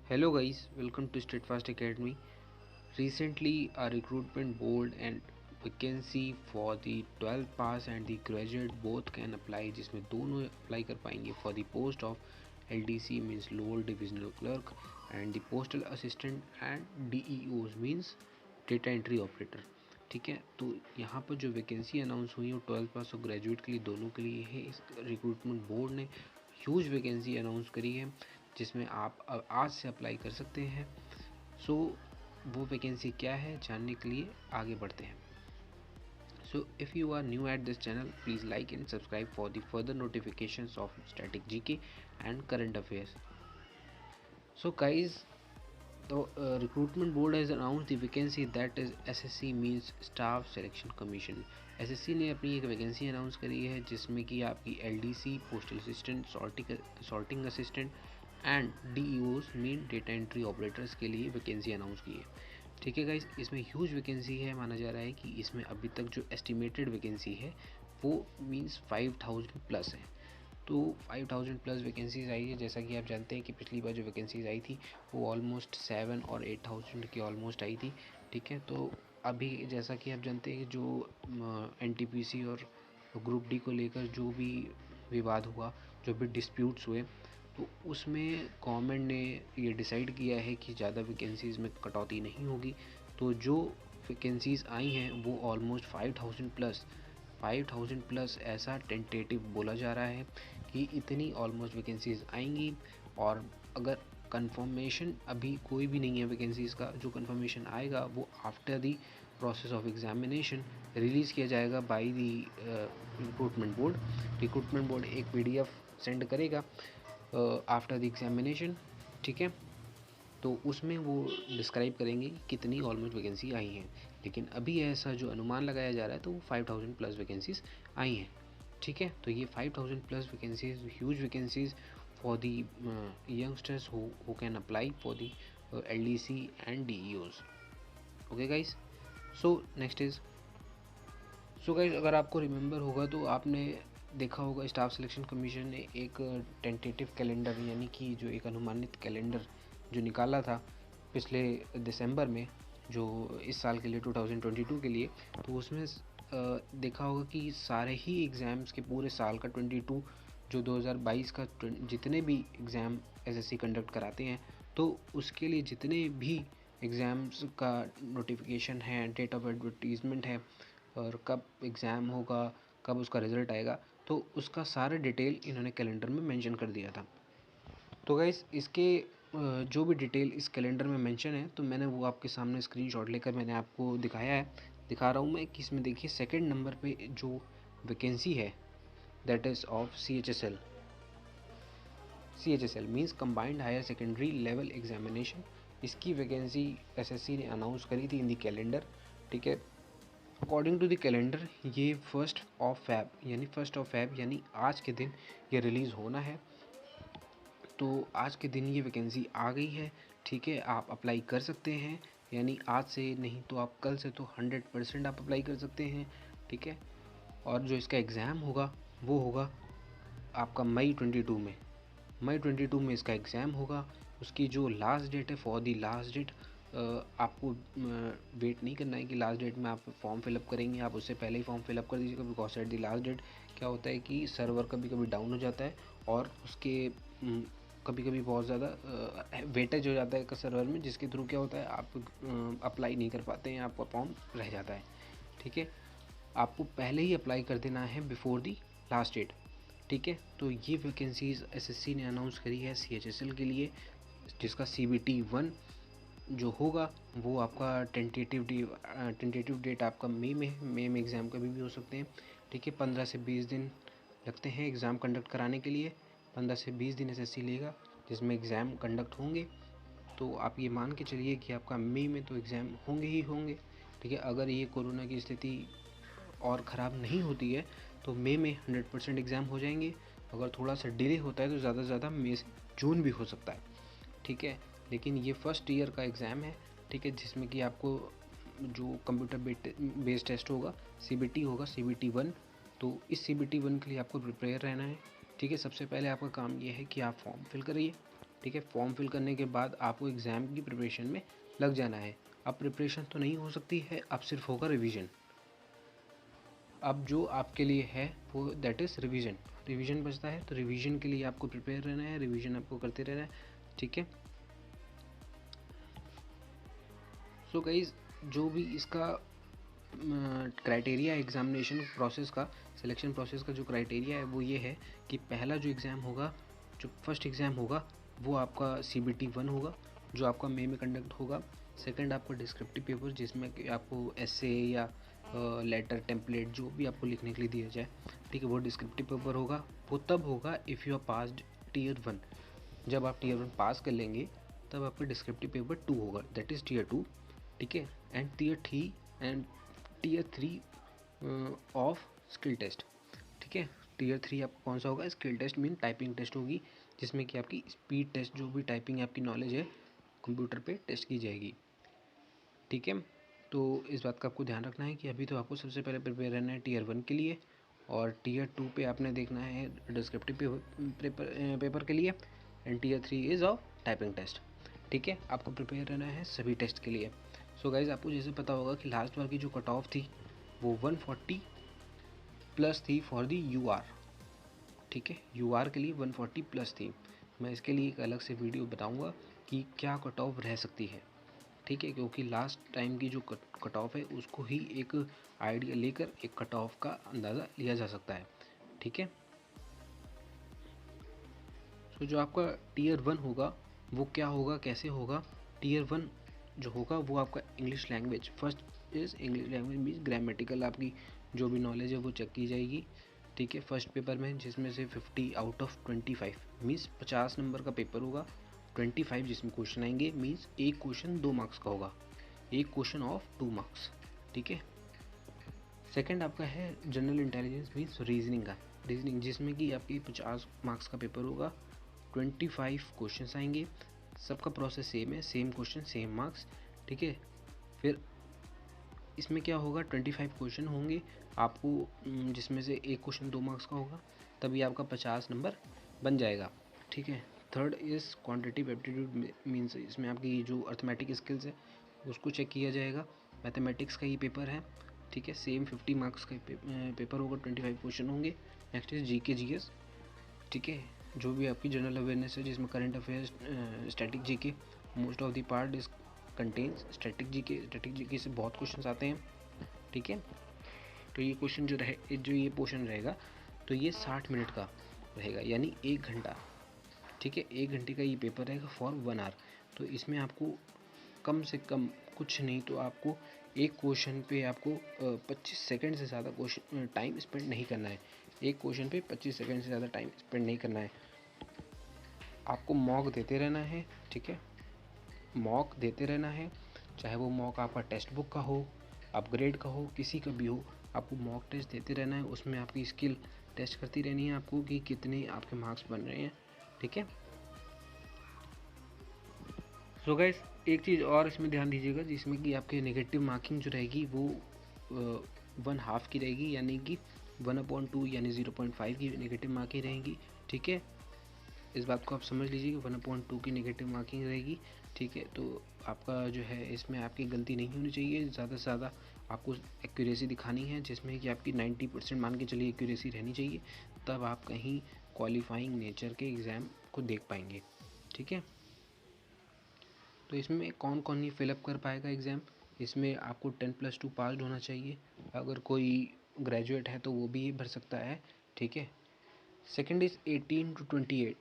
Hello guys, welcome to Steadfast Academy. Recently, a recruitment board and vacancy for the 12th pass and the graduate both can apply, जिसमें दोनों apply कर पाएंगे for the post of LDC means lower divisional clerk and the postal assistant and DEOs means data entry operator. ठीक है, तो यहाँ पर जो वैकेंसी अनाउंस हुई है वो 12th पास और ग्रेजुएट के लिए दोनों के लिए है। इस रिक्रूटमेंट बोर्ड ने ह्यूज वैकेंसी अनाउंस करी है जिसमें आप आज से अप्लाई कर सकते हैं। सो वो वैकेंसी क्या है जानने के लिए आगे बढ़ते हैं। So if you are new at this channel please like and subscribe for the further notifications of static GK and current affairs. So guys, the recruitment board has announced the vacancy that is SSC means Staff Selection Commission। SSC ने अपनी एक vacancy announce करी है जिसमें कि आपकी LDC postal assistant, sorting assistant and DEOs mean data entry operators के लिए वैकेंसी अनाउंस की है। ठीक है गाइज, इसमें ह्यूज वैकेंसी है। माना जा रहा है कि इसमें अभी तक जो एस्टिमेटेड वैकेंसी है वो मीन्स 5000 प्लस है। तो 5000 प्लस वैकेंसीज आई है। जैसा कि आप जानते हैं कि पिछली बार जो वैकेंसीज आई थी वो ऑलमोस्ट 7 और 8000 की ऑलमोस्ट आई थी। ठीक है, तो अभी जैसा कि आप जानते हैं कि जो NTPC और ग्रुप डी को लेकर जो भी विवाद हुआ, जो भी डिस्प्यूट्स हुए, तो उसमें गवर्नमेंट ने ये डिसाइड किया है कि ज़्यादा वैकेंसीज़ में कटौती नहीं होगी। तो जो वैकेंसीज़ आई हैं वो ऑलमोस्ट 5000 प्लस ऐसा टेंटेटिव बोला जा रहा है कि इतनी ऑलमोस्ट वैकेंसीज़ आएंगी। और अगर कंफर्मेशन अभी कोई भी नहीं है वैकेंसीज़ का, जो कंफर्मेशन आएगा वो after the process of examination release किया जाएगा by the recruitment board. Recruitment board एक PDF सेंड करेगा आफ्टर द एग्जामिनेशन। ठीक है, तो उसमें वो डिस्क्राइब करेंगे कितनी ऑलमोस्ट वैकेंसी आई हैं। लेकिन अभी ऐसा जो अनुमान लगाया जा रहा है तो वो 5000 प्लस वैकेंसीज आई हैं। ठीक है, तो ये 5000 plus vacancies huge vacancies for the youngsters who can apply for the LDC and DEOs। Okay guys, so next is, so guys अगर आपको रिमेंबर होगा तो आपने देखा होगा स्टाफ सिलेक्शन कमीशन ने एक टेंटेटिव कैलेंडर यानी कि जो एक अनुमानित कैलेंडर जो निकाला था पिछले दिसंबर में, जो इस साल के लिए 2022 के लिए। तो उसमें देखा होगा कि सारे ही एग्ज़ाम्स के पूरे साल का 22 जो 2022 का जितने भी एग्ज़ाम SSC कंडक्ट कराते हैं तो उसके लिए जितने भी एग्ज़ाम्स का नोटिफिकेशन है, डेट ऑफ एडवर्टीज़मेंट है और कब एग्ज़ाम होगा, कब उसका रिज़ल्ट आएगा, तो उसका सारा डिटेल इन्होंने कैलेंडर में मेंशन कर दिया था। तो गाइस इसके जो भी डिटेल इस कैलेंडर में मेंशन है तो मैंने वो आपके सामने स्क्रीनशॉट लेकर मैंने आपको दिखा रहा हूँ मैं कि इसमें देखिए सेकंड नंबर पे जो वैकेंसी है that is of CHSL। CHSL means combined higher secondary level examination. इसकी वैकेंसी SSC ने अनाउंस करी थी इन दी कैलेंडर। ठीक है, अकॉर्डिंग टू द कैलेंडर ये 1 फेब यानी आज के दिन ये रिलीज़ होना है। तो आज के दिन ये वैकेंसी आ गई है। ठीक है, आप अप्लाई कर सकते हैं, यानी आज से नहीं तो आप कल से तो 100% आप अप्लाई कर सकते हैं। ठीक है, और जो इसका एग्ज़ाम होगा वो होगा आपका मई 22 में इसका एग्ज़ाम होगा। उसकी जो लास्ट डेट है फॉर दी लास्ट डेट, आपको वेट नहीं करना है कि लास्ट डेट में आप फॉर्म फिलअप करेंगे, आप उससे पहले ही फॉर्म फिलअप कर दीजिएगा। Because at the last date क्या होता है कि सर्वर कभी कभी डाउन हो जाता है और उसके कभी कभी बहुत ज़्यादा वेटेज हो जाता है सर्वर में, जिसके थ्रू क्या होता है आप अप्लाई नहीं कर पाते हैं, आपका फॉर्म रह जाता है। ठीक है, आपको पहले ही अप्लाई कर देना है बिफोर दी लास्ट डेट। ठीक है, तो ये वैकेंसीज SSC ने अनाउंस करी है CHSL के लिए, जिसका CBT 1 जो होगा वो आपका टेंटेटिव डेट आपका मई में एग्ज़ाम कभी भी हो सकते हैं। ठीक है, 15 से 20 दिन लगते हैं एग्ज़ाम कंडक्ट कराने के लिए। 15 से 20 दिन SSC लेगा जिसमें एग्ज़ाम कंडक्ट होंगे। तो आप ये मान के चलिए कि आपका मई में तो एग्ज़ाम होंगे ही होंगे। ठीक है, अगर ये कोरोना की स्थिति और ख़राब नहीं होती है तो मई में 100% एग्ज़ाम हो जाएंगे। अगर थोड़ा सा डिले होता है तो ज़्यादा से ज़्यादा मई से जून भी हो सकता है। ठीक है, लेकिन ये फर्स्ट ईयर का एग्ज़ाम है। ठीक है, जिसमें कि आपको जो कंप्यूटर बेस्ड टेस्ट होगा CBT होगा, CBT 1। तो इस CBT 1 के लिए आपको प्रिपेयर रहना है। ठीक है, सबसे पहले आपका काम ये है कि आप फॉर्म फिल करिए। ठीक है। फॉर्म फिल करने के बाद आपको एग्ज़ाम की प्रिपरेशन में लग जाना है। अब प्रिपरेशन तो नहीं हो सकती है, अब सिर्फ होगा रिवीजन। अब जो आपके लिए है वो दैट इज़ रिवीजन। रिवीजन बचता है, तो रिवीजन के लिए आपको प्रिपेयर रहना है, रिवीजन आपको करते रहना है, ठीक है। सो गाइस, जो भी इसका क्राइटेरिया एग्ज़ामिनेशन प्रोसेस का, सिलेक्शन प्रोसेस का जो क्राइटेरिया है वो ये है कि पहला जो एग्ज़ाम होगा, जो फर्स्ट एग्ज़ाम होगा वो आपका CBT 1 होगा, जो आपका मई में कंडक्ट होगा। सेकंड आपका डिस्क्रिप्टिव पेपर, जिसमें कि आपको एसे या लेटर टेम्पलेट जो भी आपको लिखने के लिए दिया जाए, ठीक है, वो डिस्क्रिप्टिव पेपर होगा। वो तब होगा if you are passed tier 1। जब आप टीयर 1 पास कर लेंगे तब आपका डिस्क्रिप्टिव पेपर 2 होगा, दैट इज़ टीयर 2, ठीक है। And tier 3 of skill test, ठीक है। टीयर 3 आपका कौन सा होगा? Skill test mean typing test होगी, जिसमें कि आपकी स्पीड टेस्ट, जो भी टाइपिंग आपकी नॉलेज है कंप्यूटर पे टेस्ट की जाएगी, ठीक है। तो इस बात का आपको ध्यान रखना है कि अभी तो आपको सबसे पहले प्रिपेयर रहना है टीयर 1 के लिए, और टीयर 2 पे आपने देखना है डिस्क्रिप्टिव पेपर के लिए, and tier 3 is of typing test, ठीक है। आपको प्रिपेयर रहना है सभी टेस्ट के लिए। सो गाइज, आपको जैसे पता होगा कि लास्ट बार की जो कट ऑफ थी वो 140 प्लस थी फॉर दी UR, ठीक है। UR के लिए 140 प्लस थी। मैं इसके लिए एक अलग से वीडियो बताऊंगा कि क्या कट ऑफ रह सकती है, ठीक है, क्योंकि लास्ट टाइम की जो कट ऑफ है उसको ही एक आइडिया लेकर एक कट ऑफ का अंदाज़ा लिया जा सकता है, ठीक है। सो जो आपका टीयर 1 होगा वो क्या होगा, कैसे होगा? टीयर 1 जो होगा वो आपका English language, first is English language means grammatical आपकी जो भी नॉलेज है वो चेक की जाएगी, ठीक है, फर्स्ट पेपर में, जिसमें से 50 आउट ऑफ 25 मीन्स 50 नंबर का पेपर होगा। 25 जिसमें क्वेश्चन आएंगे, मीन्स एक क्वेश्चन 2 मार्क्स का होगा, एक क्वेश्चन ऑफ 2 मार्क्स, ठीक है। सेकंड आपका है जनरल इंटेलिजेंस मीन्स रीजनिंग का, रीजनिंग जिसमें कि आपकी 50 मार्क्स का पेपर होगा, 25 क्वेश्चन आएंगे, सबका प्रोसेस सेम है, सेम क्वेश्चन सेम मार्क्स, ठीक है। फिर इसमें क्या होगा, 25 क्वेश्चन होंगे आपको, जिसमें से एक क्वेश्चन 2 मार्क्स का होगा, तभी आपका 50 नंबर बन जाएगा, ठीक है। Third is quantitative aptitude means इसमें आपकी जो अर्थमेटिक स्किल्स है उसको चेक किया जाएगा। मैथमेटिक्स का ये पेपर है, ठीक है, सेम 50 मार्क्स का पेपर होगा, 25 क्वेश्चन होंगे। नेक्स्ट इज GK GS, ठीक है, जो भी आपकी जनरल अवेयरनेस है, जिसमें current affairs, static GK, most of the part is contains static GK से बहुत क्वेश्चन आते हैं, ठीक है। तो ये क्वेश्चन जो ये पोर्शन रहेगा तो ये 60 मिनट का रहेगा, यानी 1 घंटा, ठीक है। 1 घंटे का ये पेपर रहेगा फॉर 1 आवर। तो इसमें आपको कम से कम कुछ नहीं तो आपको एक क्वेश्चन पे आपको 25 सेकंड से ज़्यादा क्वेश्चन टाइम स्पेंड नहीं करना है। एक क्वेश्चन पे 25 सेकंड से ज़्यादा टाइम स्पेंड नहीं करना है। आपको मॉक देते रहना है, ठीक है, मॉक देते रहना है, चाहे वो मॉक आपका टेक्स्ट बुक का हो, अपग्रेड का हो, किसी का भी हो, आपको मॉक टेस्ट देते रहना है। उसमें आपकी स्किल टेस्ट करती रहनी है आपको कि कितने आपके मार्क्स बन रहे हैं, ठीक है। सो गाइस, एक चीज़ और इसमें ध्यान दीजिएगा, जिसमें कि आपके नेगेटिव मार्किंग जो रहेगी वो 1/2 की रहेगी, यानी कि 1/2 यानी 0.5 की नेगेटिव मार्किंग रहेगी, ठीक है। इस बात को आप समझ लीजिए कि 1/2 की नेगेटिव मार्किंग रहेगी, ठीक है। तो आपका जो है इसमें आपकी गलती नहीं होनी चाहिए, ज़्यादा से ज़्यादा आपको एक्यूरेसी दिखानी है, जिसमें कि आपकी 90% मान के चलिए एक्यूरेसी रहनी चाहिए, तब आप कहीं क्वालिफाइंग नेचर के एग्ज़ाम को देख पाएंगे, ठीक है। तो इसमें कौन कौन ये फिलअप कर पाएगा एग्ज़ाम? इसमें आपको 10+2 पास होना चाहिए, अगर कोई ग्रेजुएट है तो वो भी भर सकता है, ठीक है। सेकंड इज़ 18 to 28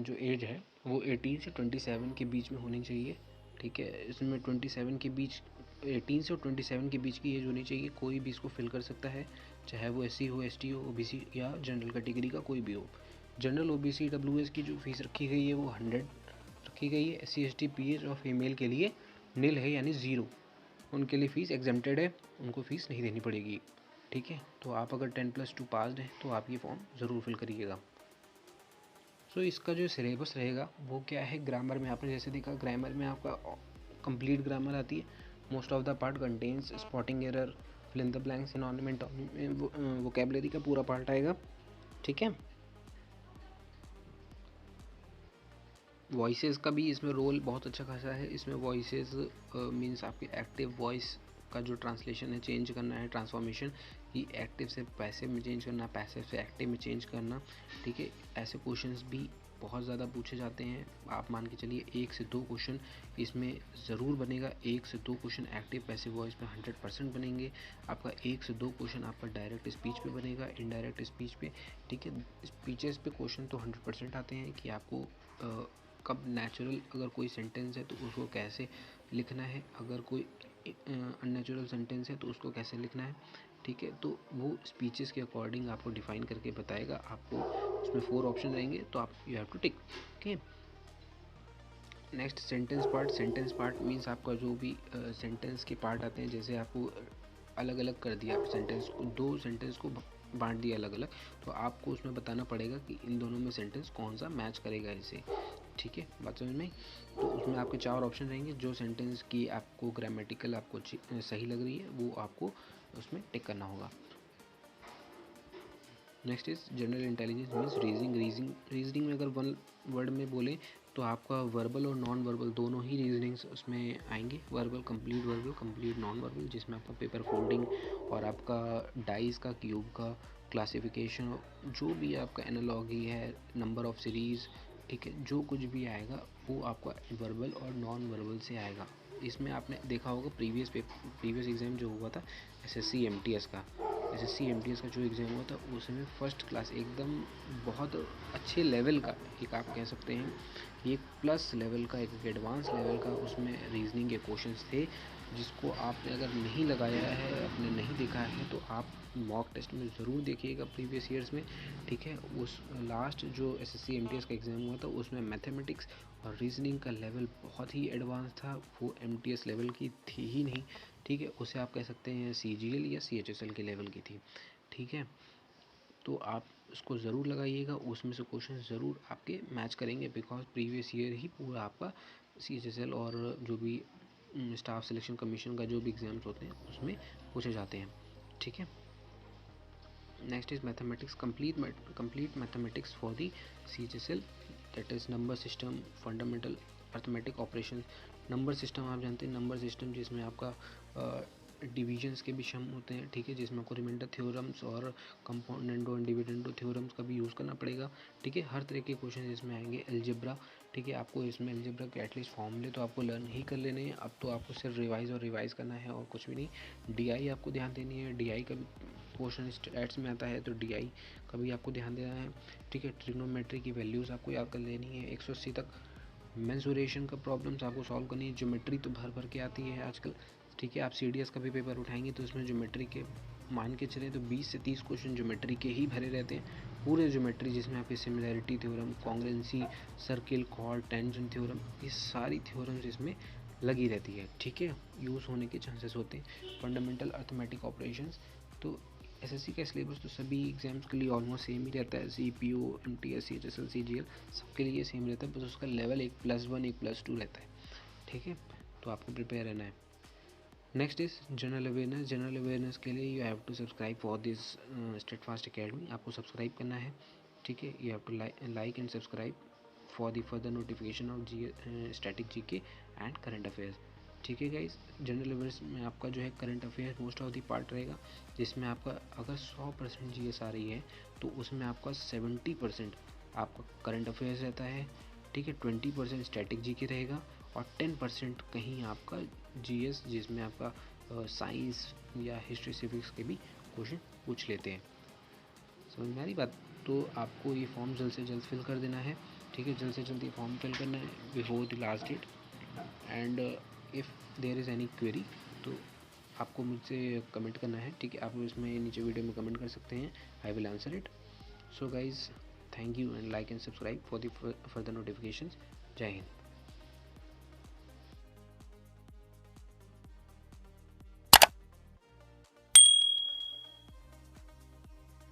जो एज है वो 18 से 27 के बीच में होनी चाहिए, ठीक है। इसमें 27 के बीच, 18 से 27 के बीच की एज होनी चाहिए। कोई भी इसको फिल कर सकता है, चाहे वो SC हो, ST हो, OBC या जनरल कैटेगरी का कोई भी हो। जनरल, OBC, WS की जो फीस रखी गई है वो 100 रखी गई है। SC ST PH और फीमेल के लिए नील है, यानी 0, उनके लिए फ़ीस एग्जेम्प्टेड है, उनको फ़ीस नहीं देनी पड़ेगी, ठीक है। तो आप अगर 10+2 पास्ड हैं तो आप ये फॉर्म ज़रूर फिल करिएगा। सो इसका जो सिलेबस रहेगा वो क्या है, ग्रामर में आपने जैसे देखा, ग्रामर में आपका कंप्लीट ग्रामर आती है। Most of the part contains spotting error, fill in the blanks, synonym, vocabulary का पूरा पार्ट आएगा, ठीक है। वॉइसेस का भी इसमें रोल बहुत अच्छा खासा है। इसमें वॉइसेस मीन्स आपकी एक्टिव वॉइस का जो ट्रांसलेशन है चेंज करना है, ट्रांसफॉर्मेशन कि एक्टिव से पैसिव में चेंज करना, पैसिव से एक्टिव में चेंज करना, ठीक है। ऐसे क्वेश्चंस भी बहुत ज़्यादा पूछे जाते हैं। आप मान के चलिए 1 से 2 क्वेश्चन इसमें ज़रूर बनेगा। 1 से 2 क्वेश्चन एक्टिव पैसिव वॉइस में 100% बनेंगे। आपका 1 से 2 क्वेश्चन आपका डायरेक्ट स्पीच पे बनेगा, इनडायरेक्ट स्पीच पे, ठीक है। स्पीचेस पे क्वेश्चन तो 100% आते हैं कि आपको कब नेचुरल अगर कोई सेंटेंस है तो उसको कैसे लिखना है, अगर कोई अननेचुरल सेंटेंस है तो उसको कैसे लिखना है, ठीक है। तो वो स्पीचेस के अकॉर्डिंग आपको डिफाइन करके बताएगा। आपको उसमें 4 ऑप्शन रहेंगे तो आप you have to tick, okay. Next sentence part means आपका जो भी सेंटेंस के पार्ट आते हैं, जैसे आपको अलग अलग कर दिया, आप सेंटेंस को 2 सेंटेंस को बांट दिया अलग अलग, तो आपको उसमें बताना पड़ेगा कि इन दोनों में सेंटेंस कौन सा मैच करेगा इसे, ठीक है। बात समझ में। तो उसमें आपके 4 ऑप्शन रहेंगे। जो सेंटेंस की आपको ग्रामेटिकल आपको सही लग रही है वो आपको उसमें टिक करना होगा। Next is general intelligence means reasoning में अगर वन वर्ड में बोले तो आपका वर्बल और नॉन वर्बल दोनों ही रीजनिंग्स उसमें आएंगे। वर्बल, कंप्लीट नॉन वर्बल, जिसमें आपका पेपर फोल्डिंग और आपका डाइस का, क्यूब का क्लासिफिकेशन, जो भी आपका एनालॉगी है, नंबर ऑफ सीरीज़, ठीक है, जो कुछ भी आएगा वो आपका वर्बल और नॉन वर्बल से आएगा। इसमें आपने देखा होगा प्रीवियस एग्ज़ाम जो हुआ था एसएससी एमटीएस का, का जो एग्ज़ाम हुआ था उसमें फर्स्ट क्लास एकदम बहुत अच्छे लेवल का, एक आप कह सकते हैं एक प्लस लेवल का, एक एडवांस लेवल का उसमें रीजनिंग के क्वेश्चंस थे, जिसको आपने अगर नहीं लगाया है, आपने नहीं देखा है तो आप मॉक टेस्ट में ज़रूर देखिएगा प्रीवियस ईयर्स में, ठीक है। उस लास्ट जो एसएससी एमटीएस का एग्ज़ाम हुआ था उसमें मैथमेटिक्स और रीजनिंग का लेवल बहुत ही एडवांस था, वो एमटीएस लेवल की थी ही नहीं, ठीक है। उसे आप कह सकते हैं सीजीएल या सीएचएसएल के लेवल की थी, ठीक है। तो आप उसको ज़रूर लगाइएगा, उसमें से क्वेश्चन ज़रूर आपके मैच करेंगे, बिकॉज प्रीवियस ईयर ही पूरा आपका सीएचएसएल और जो भी स्टाफ सिलेक्शन कमीशन का जो भी एग्ज़ाम्स होते हैं उसमें पूछे जाते हैं, ठीक है। Next is mathematics, complete mathematics for the CHSL, that is number system, fundamental arithmetic operation. Number system आप जानते हैं, नंबर सिस्टम जिसमें आपका डिविजन्स के भी सम होते हैं, ठीक है, जिसमें आपको रिमाइंडर थ्योरम्स और कंपाउंडेंडो एंड डिविडेंडो थ्योरम्स का भी यूज़ करना पड़ेगा, ठीक है। हर तरह के क्वेश्चन इसमें आएंगे। अलजेब्रा, ठीक है, आपको इसमें अलजेब्रा के एटलीस्ट फॉर्मूले तो आपको लर्न ही कर लेने हैं, अब तो आपको सिर्फ रिवाइज करना है और कुछ भी नहीं। डीआई आपको ध्यान देनी है, डीआई का भी क्वेश्चन स्टैट्स में आता है तो डीआई का भी आपको ध्यान देना है, ठीक है। ट्रिग्नोमेट्री की वैल्यूज़ आपको याद कर लेनी है 180 तक। मेंसुरेशन का प्रॉब्लम्स आपको सॉल्व करनी है। ज्योमेट्री तो भर भर के आती है आजकल, ठीक है। आप सीडीएस का भी पेपर उठाएंगे तो इसमें ज्योमेट्री के मान के चले तो 20 से 30 क्वेश्चन ज्योमेट्री के ही भरे रहते हैं, पूरे ज्योमेट्री, जिसमें आपकी similarity theorem, congruency, circle, chord, tangent theorem, ये सारी थ्योरम्स इसमें लगी रहती है, ठीक है। यूज़ होने के चांसेस होते हैं। फंडामेंटल अर्थमेटिक ऑपरेशंस, तो एसएससी का सिलेबस तो सभी एग्जाम्स के लिए ऑलमोस्ट सेम ही रहता है। सीपीओ, एमटीएस, सीएचएसएल, सीजीएल सबके लिए सेम रहता है, बस उसका लेवल 1+1 1+2 रहता है, ठीक है। तो आपको प्रिपेयर रहना है। Next is general awareness. General awareness के लिए you have to subscribe for this Statefast academy, आपको सब्सक्राइब करना है, ठीक है। You have to like and subscribe for the further notification of static GK and current affairs, ठीक है guys. General awareness में आपका जो है current affair most of the part रहेगा, जिसमें आपका अगर 100% जीएस आ रही है तो उसमें आपका 70% आपका करंट अफेयर्स रहता है, ठीक है। 20% स्टैटिक जीके रहेगा और 10% कहीं आपका जीएस, जिसमें आपका साइंस या हिस्ट्री सिविक्स के भी क्वेश्चन पूछ लेते हैं। समझ में आ रही बात। तो आपको ये फॉर्म जल्द से जल्द फिल कर देना है, ठीक है। जल्द से जल्द ये फॉर्म फिल करना है before the last date. And if there is any query तो आपको मुझसे कमेंट करना है, ठीक है। आप इसमें नीचे वीडियो में कमेंट कर सकते हैं, I will answer it. So guys, thank you and like and subscribe for the further notifications. जय हिंद।